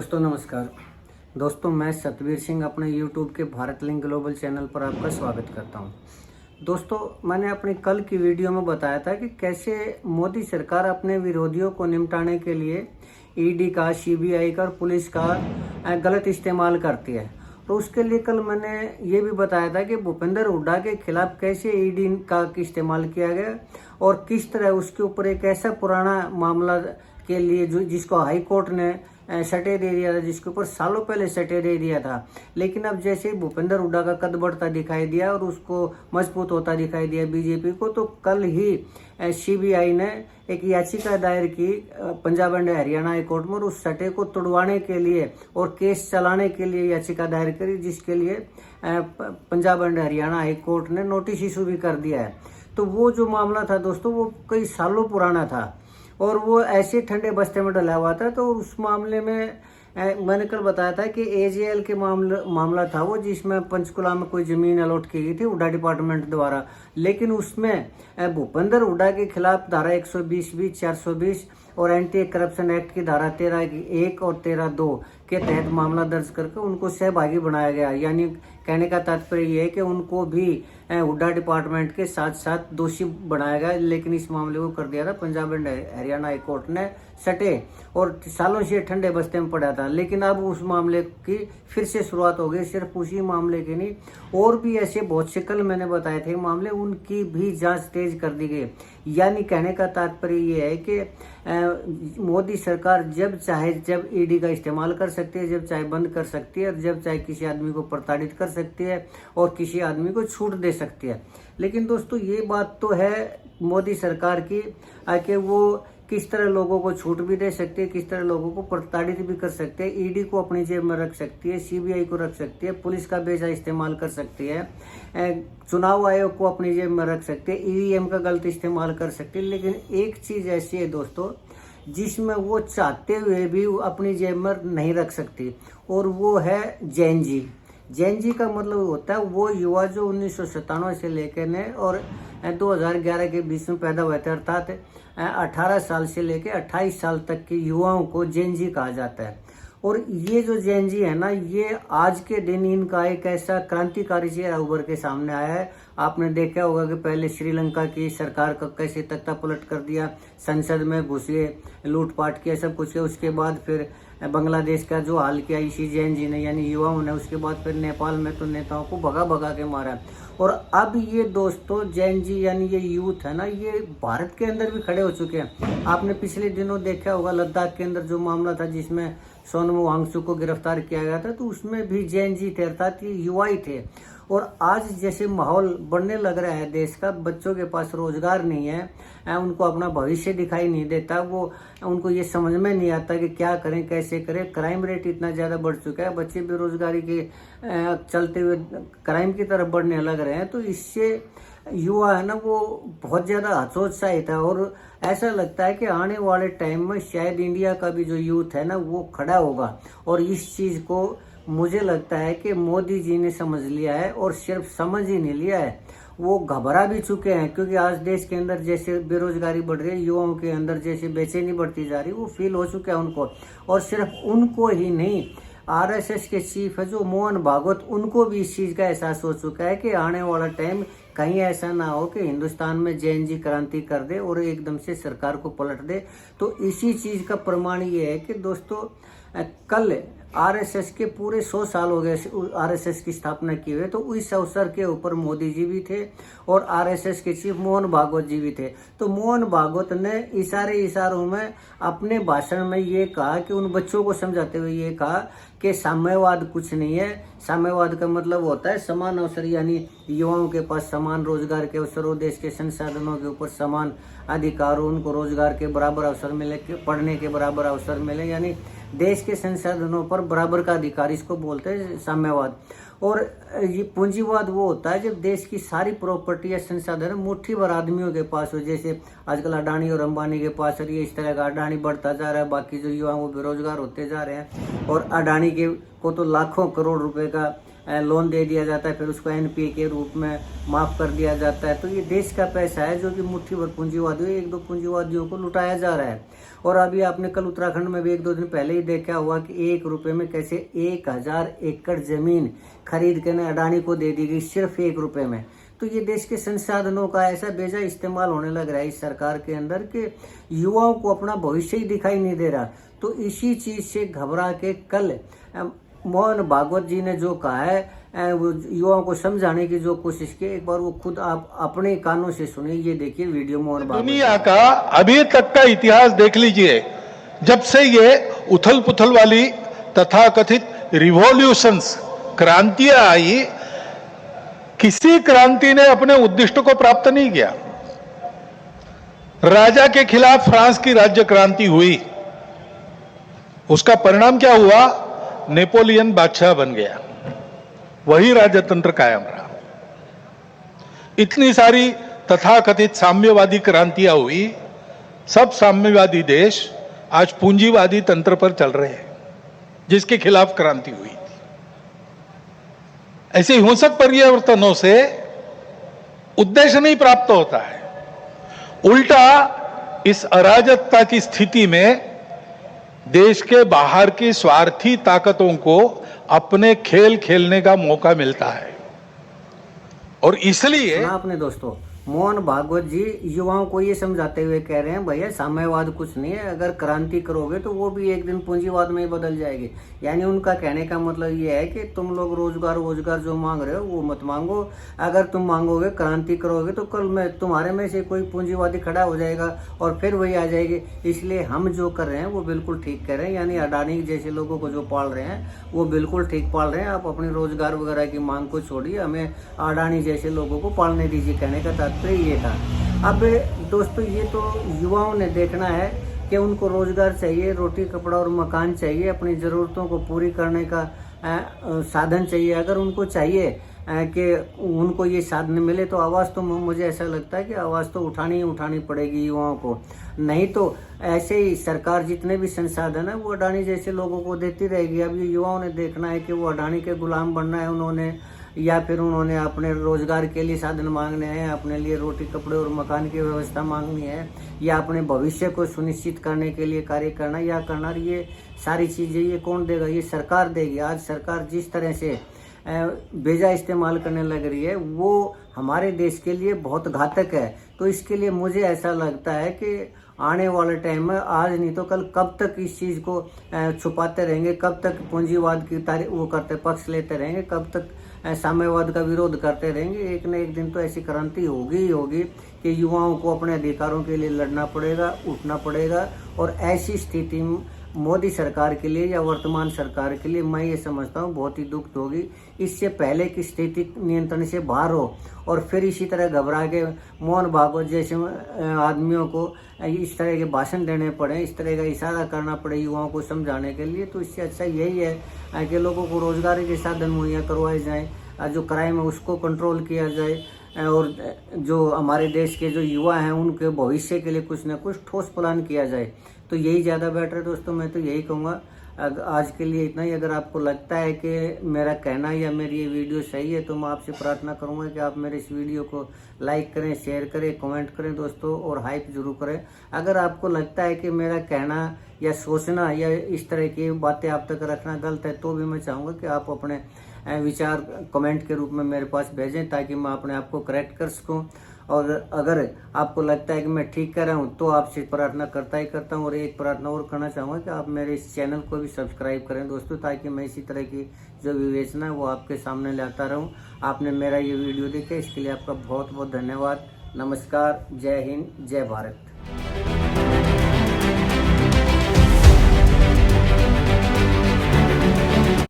दोस्तों नमस्कार। दोस्तों मैं सतवीर सिंह अपने YouTube के भारत लिंक ग्लोबल चैनल पर आपका स्वागत करता हूं। दोस्तों मैंने अपनी कल की वीडियो में बताया था कि कैसे मोदी सरकार अपने विरोधियों को निपटाने के लिए ईडी का, सीबीआई का और पुलिस का गलत इस्तेमाल करती है। तो उसके लिए कल मैंने ये भी बताया था कि भूपेंद्र हुड्डा के खिलाफ कैसे ईडी का इस्तेमाल किया गया और किस तरह उसके ऊपर एक ऐसा पुराना मामला के लिए जिसको हाई कोर्ट ने सटे दे दिया था, जिसके ऊपर सालों पहले सटे दे दिया था। लेकिन अब जैसे ही भूपेंद्र हुड्डा का कद बढ़ता दिखाई दिया और उसको मजबूत होता दिखाई दिया बीजेपी को, तो कल ही सीबीआई ने एक याचिका दायर की Punjab and Haryana high court में और उस सटे को तोड़वाने के लिए और केस चलाने के लिए याचिका दायर करी, जिसके लिए Punjab and Haryana high court ने नोटिस इशू भी कर दिया है। तो वो जो मामला था दोस्तों, वो कई सालों पुराना था और वो ऐसे ठंडे बस्ते में डला हुआ था। तो उस मामले में मैंने कल बताया था कि एजेएल के मामला था वो, जिसमें पंचकुला में कोई जमीन अलॉट की गई थी हुड्डा डिपार्टमेंट द्वारा। लेकिन उसमें भूपेंद्र हुड्डा के खिलाफ धारा 120 भी 420 और एंटी करप्शन एक्ट की धारा 13(1) और 13(2) के तहत मामला दर्ज करके उनको सहभागी बनाया गया। यानी कहने का तात्पर्य ये है कि उनको भी हुड्डा डिपार्टमेंट के साथ साथ दोषी बनाया गया। लेकिन इस मामले को कर दिया था Punjab and Haryana high court ने सटे और सालों से ठंडे बस्ते में पड़ा था। लेकिन अब उस मामले की फिर से शुरुआत हो गई। सिर्फ उसी मामले की नहीं, और भी ऐसे बहुत से कल मैंने बताए थे मामले, उनकी भी जांच तेज कर दी गई। यानी कहने का तात्पर्य ये है कि मोदी सरकार जब चाहे जब ईडी का इस्तेमाल कर सकती है, जब चाहे बंद कर सकती है और जब चाहे किसी आदमी को प्रताड़ित कर सकती है और किसी आदमी को छूट दे सकती है। लेकिन दोस्तों ये बात तो है मोदी सरकार की कि वो किस तरह लोगों को छूट भी दे सकती है, किस तरह लोगों को प्रताड़ित भी कर सकते हैं। ईडी को अपनी जेब में रख सकती है, सीबीआई को रख सकती है, पुलिस का बेजा इस्तेमाल कर सकती है, चुनाव आयोग को अपनी जेब में रख सकते हैं, ईवीएम का गलत इस्तेमाल कर सकती है। लेकिन एक चीज ऐसी है दोस्तों जिसमें वो चाहते हुए भी अपनी जेब में नहीं रख सकती, और वो है जैन जी। जैन जी का मतलब होता है वो युवा जो 1997 से लेकर ने और 2011 के बीच में पैदा हुए थे, अर्थात 18 साल से लेकर 28 साल तक के युवाओं को जैन जी कहा जाता है। और ये जो जैन जी है ना, ये आज के दिन इनका एक ऐसा क्रांतिकारी चेहरा उभर के सामने आया है। आपने देखा होगा कि पहले श्रीलंका की सरकार का कैसे तख्ता पलट कर दिया, संसद में घुसे, लूटपाट किया, सब कुछ किया। उसके बाद फिर बांग्लादेश का जो हाल किया इसी जैन जी ने, यानी युवाओं ने। उसके बाद फिर नेपाल में तो नेताओं को भगा भगा के मारा। और अब ये दोस्तों जैन जी यानी ये यूथ है ना, ये भारत के अंदर भी खड़े हो चुके हैं। आपने पिछले दिनों देखा होगा लद्दाख के अंदर जो मामला था जिसमें सोनमू वांगचुक को गिरफ्तार किया गया था, तो उसमें भी जैन जी थे, अर्थात ये युवा ही थे। और आज जैसे माहौल बनने लग रहा है देश का, बच्चों के पास रोजगार नहीं है, उनको अपना भविष्य दिखाई नहीं देता, वो उनको ये समझ में नहीं आता कि क्या करें कैसे करें। क्राइम रेट इतना ज़्यादा बढ़ चुका है, बच्चे बेरोजगारी के चलते हुए क्राइम की तरफ बढ़ने लग रहे हैं। तो इससे युवा है ना वो बहुत ज़्यादा हतोत्साहित है और ऐसा लगता है कि आने वाले टाइम में शायद इंडिया का भी जो यूथ है ना वो खड़ा होगा। और इस चीज़ को मुझे लगता है कि मोदी जी ने समझ लिया है, और सिर्फ समझ ही नहीं लिया है, वो घबरा भी चुके हैं। क्योंकि आज देश के अंदर जैसे बेरोजगारी बढ़ रही है, युवाओं के अंदर जैसे बेचैनी बढ़ती जा रही है, वो फील हो चुका है उनको। और सिर्फ उनको ही नहीं, आरएसएस के चीफ है जो मोहन भागवत, उनको भी इस चीज़ का एहसास हो चुका है कि आने वाला टाइम कहीं ऐसा ना हो कि हिंदुस्तान में जैन जी क्रांति कर दे और एकदम से सरकार को पलट दे। तो इसी चीज़ का प्रमाण ये है कि दोस्तों कल आरएसएस के पूरे 100 साल हो गए आरएसएस की स्थापना की हुए, तो इस अवसर के ऊपर मोदी जी भी थे और आरएसएस के चीफ मोहन भागवत जी भी थे। तो मोहन भागवत ने इशारों में अपने भाषण में ये कहा कि उन बच्चों को समझाते हुए ये कहा कि साम्यवाद कुछ नहीं है। साम्यवाद का मतलब होता है समान अवसर, यानी युवाओं के पास समान रोजगार के अवसर हो, देश के संसाधनों के ऊपर समान अधिकार हो, उनको रोजगार के बराबर अवसर मिले, पढ़ने के बराबर अवसर मिले, यानी देश के संसाधनों पर बराबर का अधिकार, इसको बोलते हैं साम्यवाद। और ये पूंजीवाद वो होता है जब देश की सारी प्रॉपर्टी या संसाधन मुट्ठी भर आदमियों के पास हो, जैसे आजकल अडानी और अंबानी के पास है। इस तरह का अडानी बढ़ता जा रहा है, बाकी जो युवा वो बेरोजगार होते जा रहे हैं। और अडानी के को तो लाखों करोड़ रुपए का लोन दे दिया जाता है, फिर उसको एनपीए के रूप में माफ़ कर दिया जाता है। तो ये देश का पैसा है जो कि मुट्ठी भर पूंजीवादियों, एक दो पूंजीवादियों को लुटाया जा रहा है। और अभी आपने कल उत्तराखंड में भी 1-2 दिन पहले ही देखा हुआ कि 1 रुपये में कैसे 1000 एकड़ जमीन खरीद के अडानी को दे दी गई, सिर्फ 1 रुपये में। तो ये देश के संसाधनों का ऐसा बेजा इस्तेमाल होने लग रहा है इस सरकार के अंदर कि युवाओं को अपना भविष्य ही दिखाई नहीं दे रहा। तो इसी चीज से घबरा के कल मोहन भागवत जी ने जो कहा है, वो युवाओं को समझाने की जो कोशिश की, एक बार वो खुद आप अपने कानों से सुनिए। ये देखिए वीडियो मोहन भागवत। दुनिया का अभी तक का इतिहास देख लीजिए, जब से ये उथल पुथल वाली तथाकथित रिवॉल्यूशंस, क्रांतियां आई, किसी क्रांति ने अपने उद्दिष्ट को प्राप्त नहीं किया। राजा के खिलाफ फ्रांस की राज्य क्रांति हुई, उसका परिणाम क्या हुआ? नेपोलियन बादशाह बन गया, वही राजतंत्र कायम रहा। इतनी सारी तथाकथित साम्यवादी क्रांतियां हुई, सब साम्यवादी देश आज पूंजीवादी तंत्र पर चल रहे हैं, जिसके खिलाफ क्रांति हुई थी। ऐसे हिंसक परिवर्तनों से उद्देश्य नहीं प्राप्त होता है, उल्टा इस अराजकता की स्थिति में देश के बाहर की स्वार्थी ताकतों को अपने खेल खेलने का मौका मिलता है। और इसलिए आपने दोस्तों मोहन भागवत जी युवाओं को ये समझाते हुए कह रहे हैं, भैया साम्यवाद कुछ नहीं है, अगर क्रांति करोगे तो वो भी एक दिन पूंजीवाद में ही बदल जाएगी। यानी उनका कहने का मतलब ये है कि तुम लोग रोजगार जो मांग रहे हो वो मत मांगो, अगर तुम मांगोगे क्रांति करोगे तो कल में तुम्हारे में से कोई पूंजीवादी खड़ा हो जाएगा और फिर वही आ जाएगी। इसलिए हम जो कर रहे हैं वो बिल्कुल ठीक कर रहे हैं, यानी अडानी जैसे लोगों को जो पाल रहे हैं वो बिल्कुल ठीक पाल रहे हैं। आप अपने रोजगार वगैरह की मांग को छोड़िए, हमें अडानी जैसे लोगों को पालने दीजिए, कहने का तात्पर्य ये था। अब दोस्तों ये तो युवाओं ने देखना है कि उनको रोजगार चाहिए, रोटी कपड़ा और मकान चाहिए, अपनी ज़रूरतों को पूरी करने का साधन चाहिए। अगर उनको चाहिए कि उनको ये साधन मिले तो आवाज़ तो मुझे ऐसा लगता है कि आवाज़ तो उठानी पड़ेगी युवाओं को। नहीं तो ऐसे ही सरकार जितने भी संसाधन है वो अडानी जैसे लोगों को देती रहेगी। अब ये युवाओं ने देखना है कि वो अडानी के गुलाम बनना है उन्होंने, या फिर उन्होंने अपने रोजगार के लिए साधन मांगने हैं, अपने लिए रोटी कपड़े और मकान की व्यवस्था मांगनी है, या अपने भविष्य को सुनिश्चित करने के लिए कार्य करना या करना। ये सारी चीज़ें ये कौन देगा? ये सरकार देगी। आज सरकार जिस तरह से बेजा इस्तेमाल करने लग रही है वो हमारे देश के लिए बहुत घातक है। तो इसके लिए मुझे ऐसा लगता है कि आने वाले टाइम में आज नहीं तो कल कब तक इस चीज़ को छुपाते रहेंगे, कब तक पूंजीवाद की वो करते पक्ष लेते रहेंगे, कब तक साम्यवाद का विरोध करते रहेंगे। एक न एक दिन तो ऐसी क्रांति होगी ही होगी कि युवाओं को अपने अधिकारों के लिए लड़ना पड़ेगा, उठना पड़ेगा। और ऐसी स्थिति मोदी सरकार के लिए या वर्तमान सरकार के लिए मैं ये समझता हूँ बहुत ही दुख होगी। इससे पहले की स्थिति नियंत्रण से बाहर हो और फिर इसी तरह घबरा के मोहन भागवत जैसे आदमियों को इस तरह के भाषण देने पड़े, इस तरह का इशारा करना पड़े युवाओं को समझाने के लिए। तो इससे अच्छा यही है कि लोगों को रोजगार के साधन मुहैया करवाए जाएँ, जो क्राइम है उसको कंट्रोल किया जाए, और जो हमारे देश के जो युवा हैं उनके भविष्य के लिए कुछ ना कुछ ठोस प्लान किया जाए। तो यही ज़्यादा बेटर है दोस्तों। मैं तो यही कहूँगा आज के लिए इतना ही। अगर आपको लगता है कि मेरा कहना या मेरी ये वीडियो सही है तो मैं आपसे प्रार्थना करूँगा कि आप मेरे इस वीडियो को लाइक करें, शेयर करें, कमेंट करें दोस्तों, और हाइप जरूर करें। अगर आपको लगता है कि मेरा कहना या सोचना या इस तरह की बातें आप तक रखना गलत है तो भी मैं चाहूँगा कि आप अपने विचार कमेंट के रूप में मेरे पास भेजें ताकि मैं अपने आप को करेक्ट कर सकूं। और अगर आपको लगता है कि मैं ठीक कर रहा हूं तो आपसे प्रार्थना करता हूं। और एक प्रार्थना और करना चाहूँगा कि आप मेरे इस चैनल को भी सब्सक्राइब करें दोस्तों, ताकि मैं इसी तरह की जो विवेचना है वो आपके सामने लाता रहूं। आपने मेरा ये वीडियो देखा इसके लिए आपका बहुत बहुत धन्यवाद। नमस्कार, जय हिंद, जय भारत।